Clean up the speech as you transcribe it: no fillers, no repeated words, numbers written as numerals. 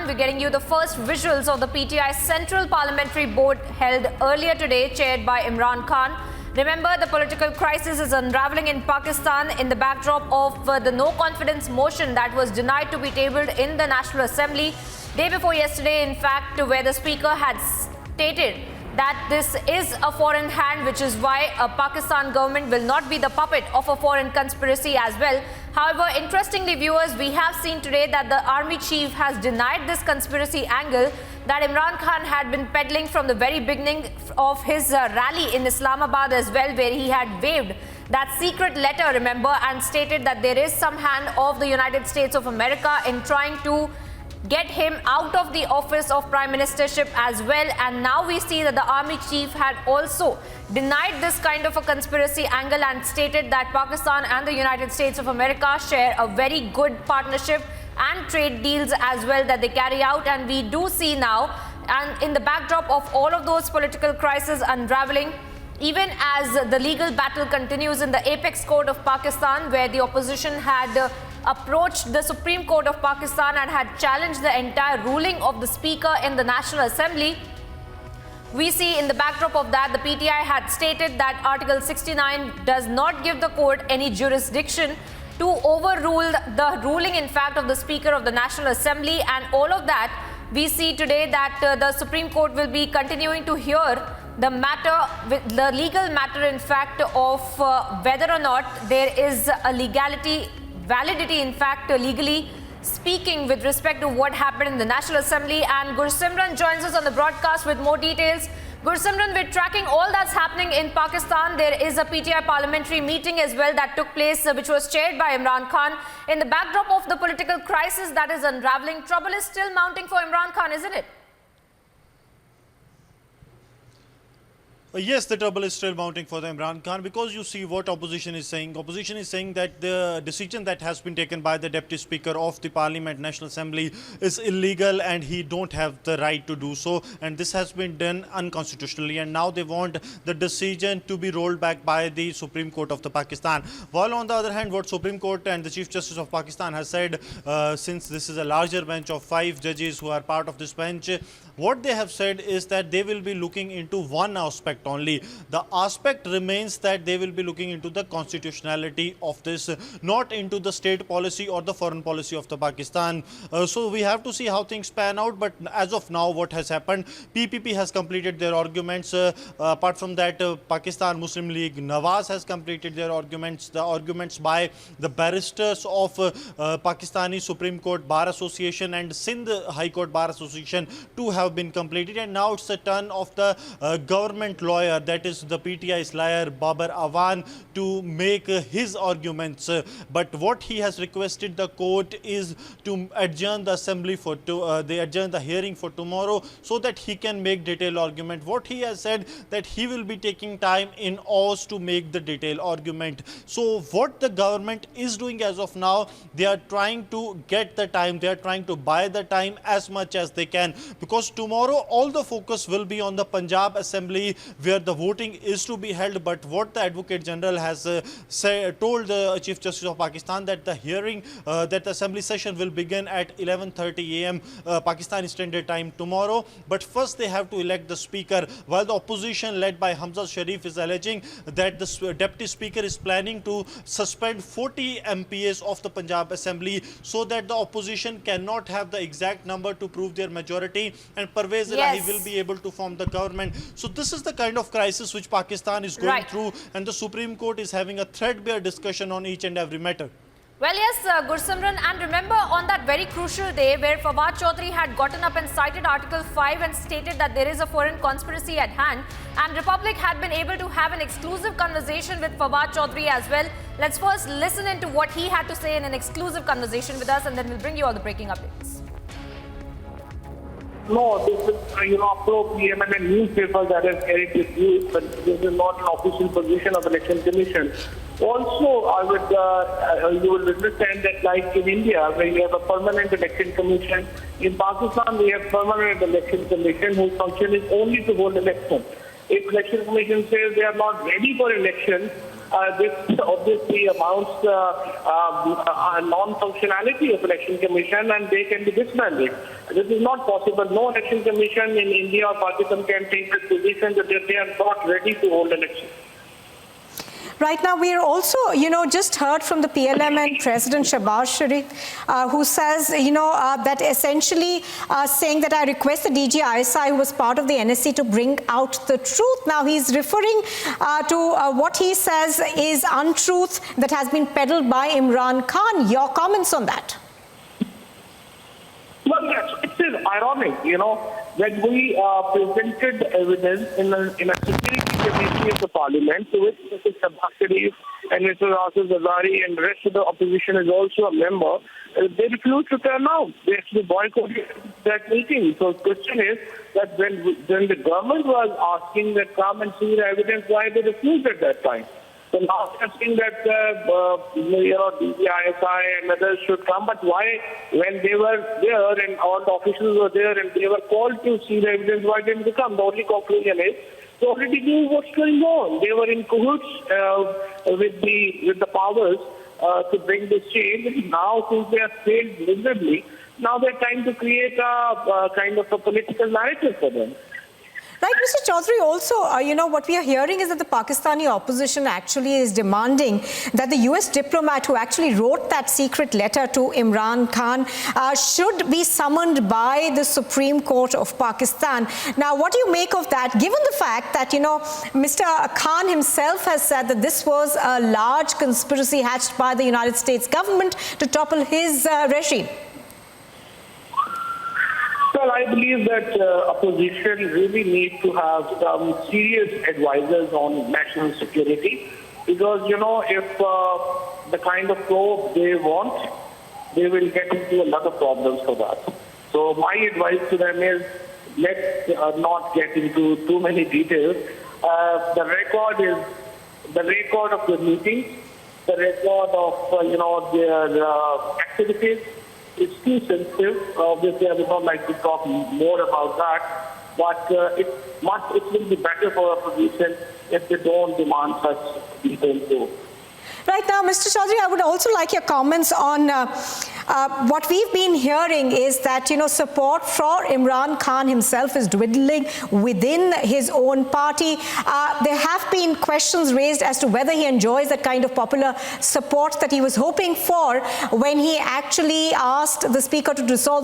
We're getting you the first visuals of the PTI Central Parliamentary Board held earlier today, chaired by Imran Khan. Remember, the political crisis is unraveling in Pakistan in the backdrop of the no-confidence motion that was denied to be tabled in the National Assembly day before yesterday, in fact, where the Speaker had stated that this is a foreign hand, which is why a Pakistan government will not be the puppet of a foreign conspiracy as well. However, interestingly, viewers, we have seen today that the army chief has denied this conspiracy angle that Imran Khan had been peddling from the very beginning of his rally in Islamabad as well, where he had waved that secret letter, remember, and stated that there is some hand of the United States of America in trying to get him out of the office of prime ministership as well. And now we see that the army chief had also denied this kind of a conspiracy angle and stated that Pakistan and the United States of America share a very good partnership and trade deals as well that they carry out. And we do see now, and in the backdrop of all of those political crises unraveling, even as the legal battle continues in the apex court of Pakistan, where the opposition had approached the Supreme Court of Pakistan and had challenged the entire ruling of the Speaker in the National Assembly, we see in the backdrop of that, the PTI had stated that Article 69 does not give the court any jurisdiction to overrule the ruling, in fact, of the Speaker of the National Assembly. And all of that, we see today that the Supreme Court will be continuing to hear the matter, the legal matter, in fact, of whether or not there is a validity, in fact, legally speaking, with respect to what happened in the National Assembly. And Gursimran joins us on the broadcast with more details. Gursimran, we're tracking all that's happening in Pakistan. There is a PTI parliamentary meeting as well that took place, which was chaired by Imran Khan. In the backdrop of the political crisis that is unraveling, trouble is still mounting for Imran Khan, isn't it? Yes, the trouble is still mounting for the Imran Khan, because you see what opposition is saying. Opposition is saying that the decision that has been taken by the Deputy Speaker of the Parliament, National Assembly, is illegal and he don't have the right to do so. And this has been done unconstitutionally. And now they want the decision to be rolled back by the Supreme Court of the Pakistan. While on the other hand, what Supreme Court and the Chief Justice of Pakistan has said, since this is a larger bench of 5 judges who are part of this bench, what they have said is that they will be looking into one aspect only. The aspect remains that they will be looking into the constitutionality of this, not into the state policy or the foreign policy of the Pakistan. So we have to see how things pan out. But as of now, what has happened, PPP has completed their arguments. Apart from that, Pakistan Muslim League Nawaz has completed their arguments. The arguments by the barristers of Pakistani Supreme Court Bar Association and Sindh High Court Bar Association too have been completed. And now it's the turn of the government lawyer, that is the PTI's lawyer Babar Awan, to make his arguments. But what he has requested the court is to adjourn the assembly for adjourn the hearing for tomorrow, so that he can make detailed argument. What he has said, that he will be taking time in Oz to make the detailed argument. So what the government is doing as of now, they are trying to get the time, they are trying to buy the time as much as they can, because tomorrow all the focus will be on the Punjab Assembly, where the voting is to be held. But what the Advocate General has told the Chief Justice of Pakistan, that the hearing, that the assembly session will begin at 11:30 a.m. Pakistani Standard Time tomorrow. But first they have to elect the Speaker, while the opposition led by Hamza Sharif is alleging that the Deputy Speaker is planning to suspend 40 MPs of the Punjab Assembly, so that the opposition cannot have the exact number to prove their majority, and Parvez Ilahi will be able to form the government. So this is the kind of crisis which Pakistan is going through, and the Supreme Court is having a threadbare discussion on each and every matter. Well, yes, Gursimran, and remember on that very crucial day where Fawad Chaudhry had gotten up and cited Article 5 and stated that there is a foreign conspiracy at hand, and Republic had been able to have an exclusive conversation with Fawad Chaudhry as well. Let's first listen into what he had to say in an exclusive conversation with us, and then we'll bring you all the breaking updates. No, this is, appropriate and newspaper that has carried this news, but this is not an official position of the Election Commission. Also, you will understand that, like in India, where you have a permanent election commission, in Pakistan we have permanent election commission whose function is only to hold elections. If election commission says they are not ready for election, This obviously amounts a non-functionality of election commission, and they can be disbanded. This is not possible. No election commission in India or Pakistan can take the position that they are not ready to hold elections. Right now, we are also, just heard from the PLMN President Shahbaz Sharif, who says, that essentially saying that I request the DG ISI, who was part of the NSC, to bring out the truth. Now, he's referring to what he says is untruth that has been peddled by Imran Khan. Your comments on that? Well, yes, it is ironic, when we presented evidence in a security committee of the parliament, to which Mr. Shahbaz Sharif and Mr. Rasul Zardari and the rest of the opposition is also a member, they refused to turn out. They actually boycotted that meeting. So the question is that when the government was asking that come and see the evidence, why they refused at that time? So now I'm saying that DGISI and others should come, but why, when they were there and all the officials were there and they were called to see the evidence, why didn't they come? The only conclusion is they already knew what's going on. They were in cahoots with the powers to bring this change. And now, since they have failed miserably, now they're trying to create a kind of a political narrative for them. Right, Mr. Chaudhary, also, what we are hearing is that the Pakistani opposition actually is demanding that the US diplomat who actually wrote that secret letter to Imran Khan should be summoned by the Supreme Court of Pakistan. Now, what do you make of that, given the fact that, Mr. Khan himself has said that this was a large conspiracy hatched by the United States government to topple his regime? Well, I believe that opposition really needs to have some serious advisors on national security, because, if the kind of probe they want, they will get into a lot of problems for that. So my advice to them is, let's not get into too many details. The record of the meetings, the record of, their activities, it's too sensitive. Obviously, I would not like to talk more about that. But it will be better for opposition if they don't demand such details too. Right now, Mr. Chaudhary, I would also like your comments on what we've been hearing is that, support for Imran Khan himself is dwindling within his own party. There have been questions raised as to whether he enjoys that kind of popular support that he was hoping for when he actually asked the Speaker to dissolve